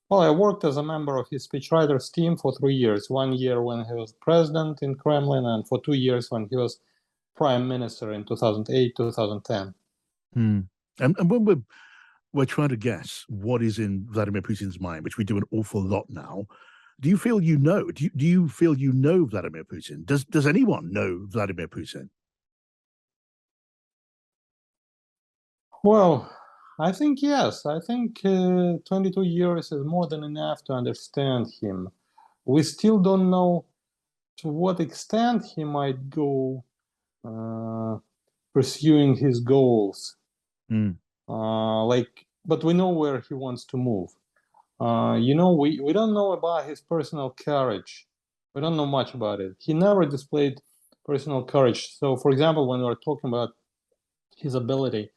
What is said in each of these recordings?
Well, I worked as a member of his speechwriters team for 3 years. 1 year when he was president in Kremlin, and for 2 years when he was prime minister in 2008, 2010. Hmm. And when we're trying to guess what is in Vladimir Putin's mind, which we do an awful lot now, do you feel you know? Do you feel you know Vladimir Putin? Does anyone know Vladimir Putin? Well, I think yes. I think 22 years is more than enough to understand him. We still don't know to what extent he might go pursuing his goals. Mm. But we know where he wants to move. We don't know about his personal courage. We don't know much about it. He never displayed personal courage. So, for example, when we're talking about his ability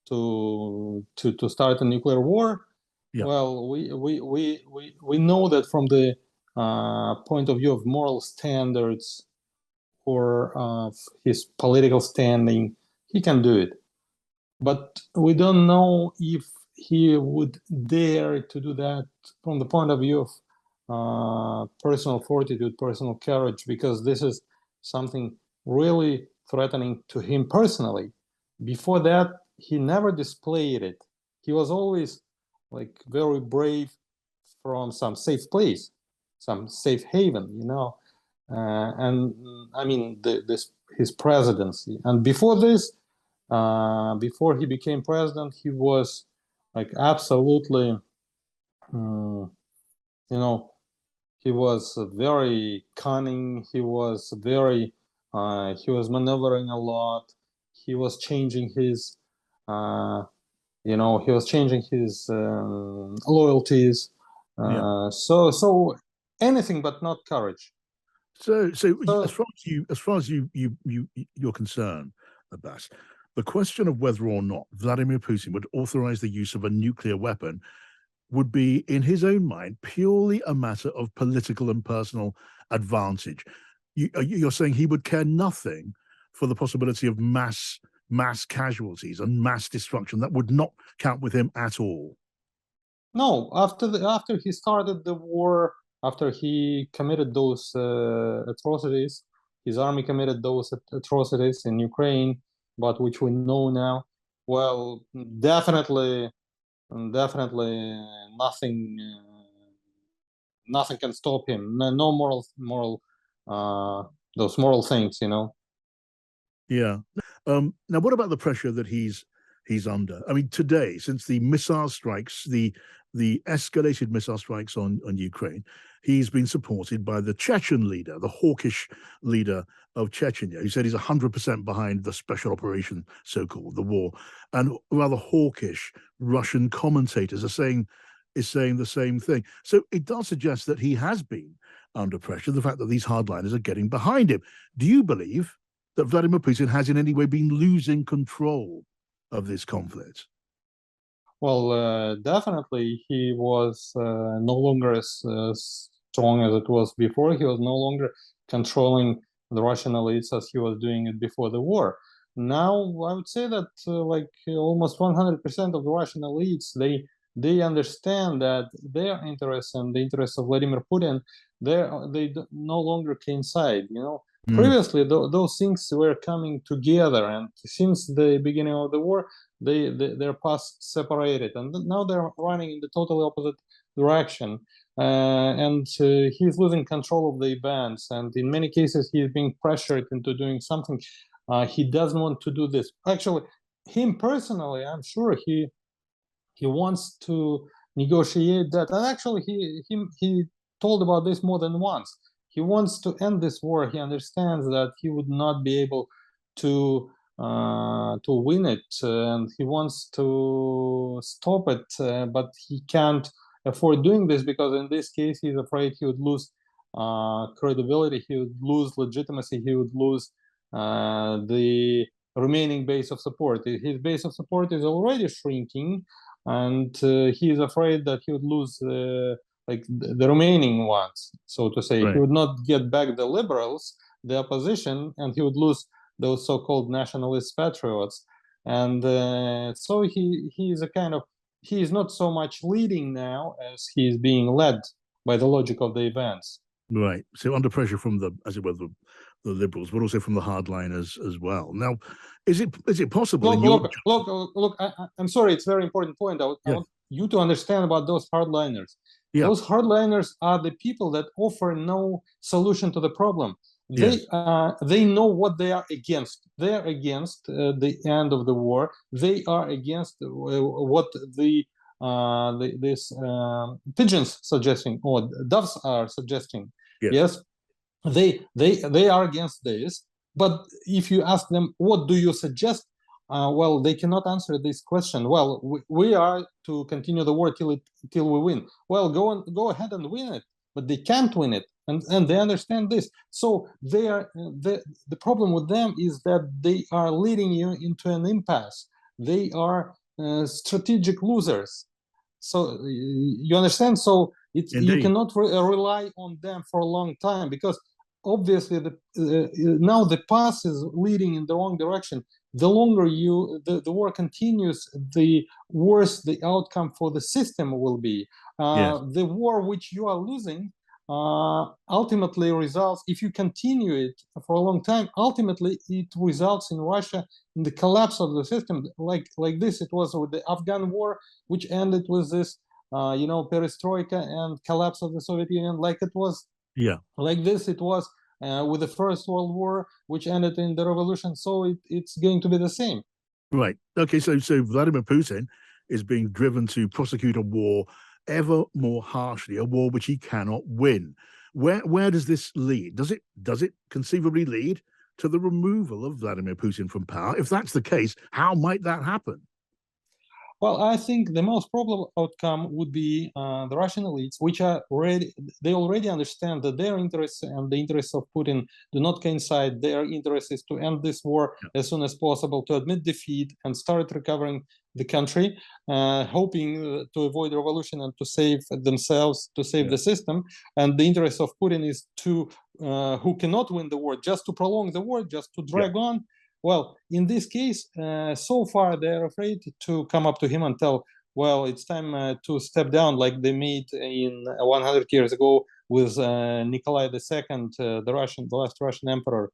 to start a nuclear war, Yeah. well, we know that from the point of view of moral standards or his political standing, he can do it. But we don't know if he would dare to do that from the point of view of personal fortitude, personal courage, because this is something really threatening to him personally. Before that, he never displayed it. He was always like very brave from some safe place, some safe haven. And I mean, his presidency. And before this, before he became president, he was like absolutely, he was very cunning. He was maneuvering a lot. He was changing his, loyalties. Yeah. So anything but not courage. So as far as you're concerned, Abbas, the question of whether or not Vladimir Putin would authorize the use of a nuclear weapon would be, in his own mind, purely a matter of political and personal advantage. You're saying he would care nothing for the possibility of mass casualties and mass destruction. That would not count with him at all. No, after he started the war, after he committed those atrocities, his army committed those atrocities in Ukraine, but which we know now. Well, definitely nothing can stop him. No moral those moral things. Yeah. Now, what about the pressure that he's under? I mean, today, since the missile strikes, the escalated missile strikes on Ukraine, he's been supported by the Chechen leader, the hawkish leader of Chechnya, who said he's 100% behind the special operation, so-called, the war. And rather hawkish Russian commentators are saying the same thing. So it does suggest that he has been under pressure, the fact that these hardliners are getting behind him. Do you believe that Vladimir Putin has in any way been losing control of this conflict? Well, definitely he was no longer as strong as it was before. He was no longer controlling the Russian elites as he was doing it before the war. Now, I would say that almost 100% of the Russian elites, they understand that their interests and the interests of Vladimir Putin, they no longer coincide. Previously, those things were coming together, and since the beginning of the war, their paths separated, and now they're running in the totally opposite direction. And he's losing control of the events, and in many cases, he's being pressured into doing something he doesn't want to do. This actually, him personally, I'm sure he wants to negotiate that, and actually, he told about this more than once. He wants to end this war. He understands that he would not be able to win it, and he wants to stop it, but he can't afford doing this because in this case he's afraid he would lose credibility, he would lose legitimacy, he would lose the remaining base of support. His base of support is already shrinking, and he is afraid that he would lose like the remaining ones, so to say. Right. He would not get back the liberals, the opposition, and he would lose those so-called nationalist patriots. And so he is a kind of he is not so much leading now as he is being led by the logic of the events. Right. So under pressure from the, as it were, the liberals, but also from the hardliners as well. Now, is it possible in your look, I'm sorry, it's a very important point. I want you to understand about those hardliners. Yeah. Those hardliners are the people that offer no solution to the problem. They know what they are against. They are against the end of the war. They are against what these pigeons suggesting, or doves are suggesting. Yes, they are against this. But if you ask them, what do you suggest? Well, they cannot answer this question. Well, we are to continue the war till we win. Well, go ahead and win it, but they can't win it, and they understand this. So they are the problem with them is that they are leading you into an impasse. They are strategic losers. So you understand. So you cannot rely on them for a long time, because obviously now the path is leading in the wrong direction. The longer the war continues, the worse the outcome for the system will be. The war which you are losing ultimately results, if you continue it for a long time, ultimately it results in Russia in the collapse of the system. Like this, it was with the Afghan war, which ended with this perestroika and collapse of the Soviet Union. Like it was like this, it was with the First World War, which ended in the revolution. So it's going to be the same. Right. Okay. So Vladimir Putin is being driven to prosecute a war ever more harshly, a war which he cannot win. Where does this lead? Does it conceivably lead to the removal of Vladimir Putin from power? If that's the case, how might that happen? Well, I think the most probable outcome would be the Russian elites, which are they already understand that their interests and the interests of Putin do not coincide. Their interest is to end this war as soon as possible, to admit defeat and start recovering the country, hoping to avoid revolution and to save themselves, to save the system. And the interest of Putin is to, who cannot win the war, just to prolong the war, just to drag on. Well, in this case, so far they're afraid to come up to him and tell, well, it's time to step down, like they made in 100 years ago with Nikolai II, the last Russian emperor,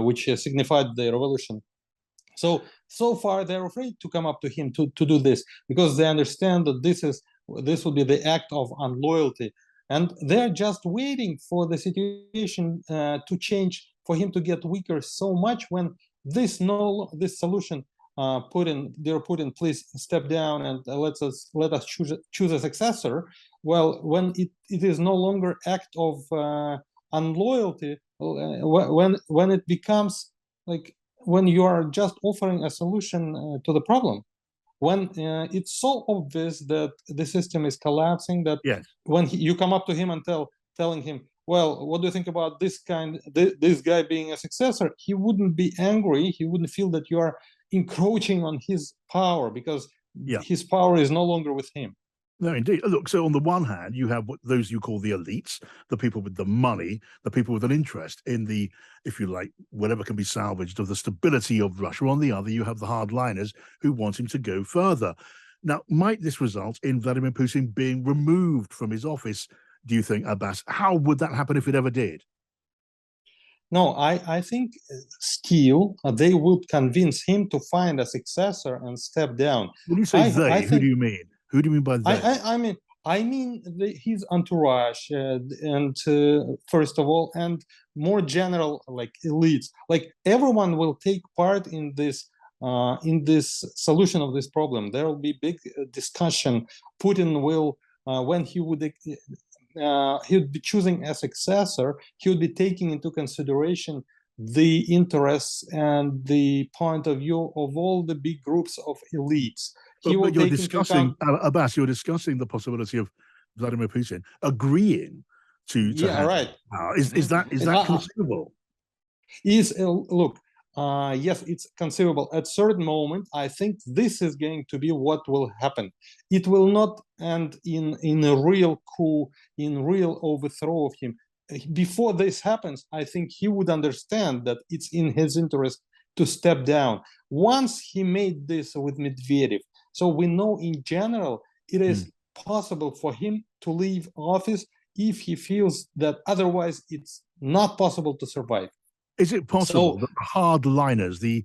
which signified the revolution. So far they're afraid to come up to him to do this, because they understand that this will be the act of unloyalty, and they're just waiting for the situation to change, for him to get weaker so much when this solution, dear Putin, please step down and let us choose a successor. Well, when it is no longer act of unloyalty, when it becomes like when you are just offering a solution to the problem, when it's so obvious that the system is collapsing, that when you come up to him and telling him, well, what do you think about this guy being a successor? He wouldn't be angry. He wouldn't feel that you are encroaching on his power, because his power is no longer with him. No, indeed. Look, so on the one hand, you have those you call the elites, the people with the money, the people with an interest in the, if you like, whatever can be salvaged of the stability of Russia. On the other, you have the hardliners who want him to go further. Now, might this result in Vladimir Putin being removed from his office, do you think, Abbas? How would that happen if it ever did? No, I think still they would convince him to find a successor and step down. When you say who do you mean? Who do you mean by they? I mean his entourage, and first of all, and more general, like elites. Like everyone will take part in this solution of this problem. There will be big discussion. Putin will, when he would be choosing a successor, he would be taking into consideration the interests and the point of view of all the big groups of elites. But you're discussing, Abbas, you're discussing the possibility of Vladimir Putin agreeing to have power. Is that conceivable? Look, yes, it's conceivable. At certain moment, I think this is going to be what will happen. It will not end in a real coup, in real overthrow of him. Before this happens, I think he would understand that it's in his interest to step down. Once he made this with Medvedev, So we know in general it is possible for him to leave office if he feels that otherwise it's not possible to survive. Is it possible that the hardliners, the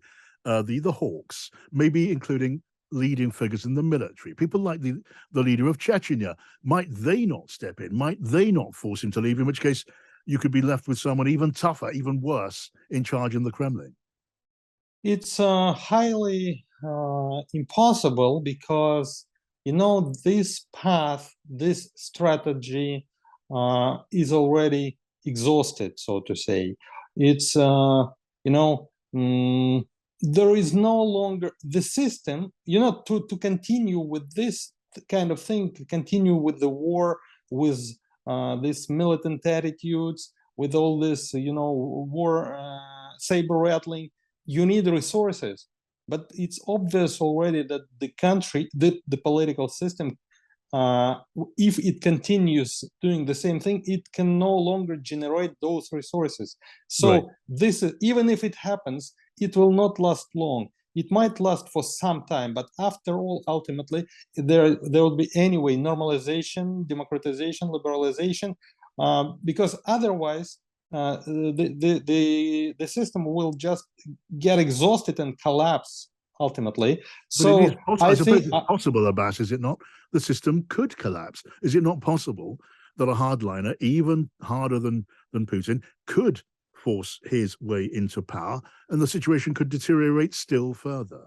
hawks, maybe including leading figures in the military, people like the leader of Chechnya, might they not step in? Might they not force him to leave? In which case, you could be left with someone even tougher, even worse, in charge in the Kremlin. It's highly impossible because, you know, this path, this strategy is already exhausted, so to say. It's, you know, there is no longer the system, you know, to continue with this kind of thing, to continue with the war, with these militant attitudes, with all this, you know, war saber rattling. You need resources, but it's obvious already that the country, the political system, if it continues doing the same thing, it can no longer generate those resources. So this is, even if it happens, it will not last long. It might last for some time, but after all, ultimately, there will be anyway normalization, democratization, liberalization, because otherwise, the system will just get exhausted and collapse ultimately. So it is possible. I suppose it's possible, Abbas, is it not? The system could collapse. Is it not possible that a hardliner, even harder than Putin, could force his way into power, and the situation could deteriorate still further?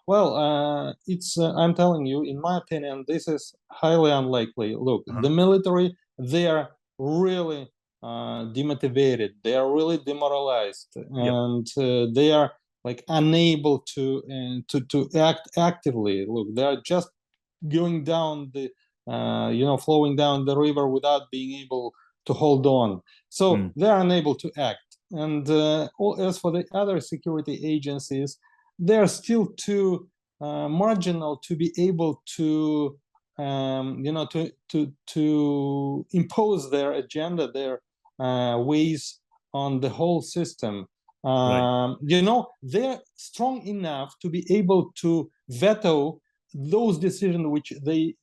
Well, it's I'm telling you, in my opinion, this is highly unlikely. Look, the military, they are really demotivated. They are really demoralized, and they are like unable to act actively. Look, they are just going down the you know, flowing down the river without being able to hold on. So they are unable to act. And as for the other security agencies, they're still too marginal to be able to you know, to impose their agenda, their ways on the whole system. You know, they're strong enough to be able to veto those decisions which they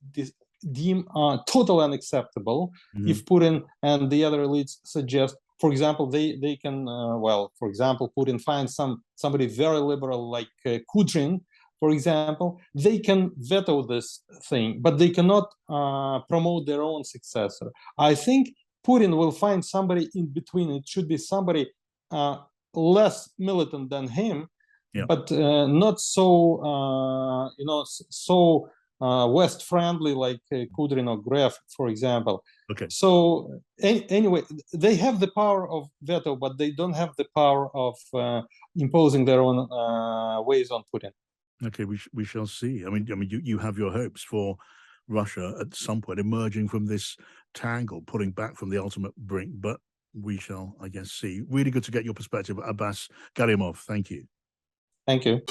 deem totally unacceptable. If Putin and the other elites suggest, for example, they can well, for example, Putin finds somebody very liberal like Kudrin, for example, they can veto this thing, but they cannot promote their own successor. I think Putin will find somebody in between. It should be somebody less militant than him, but not so you know, so West friendly like Kudrin or Gref, for example. So anyway, they have the power of veto, but they don't have the power of imposing their own ways on Putin. Okay, we shall see. I mean, you have your hopes for Russia at some point emerging from this tangle, putting back from the ultimate brink, but we shall, I guess, see. Really good to get your perspective, Abbas Gallyamov. Thank you. Thank you.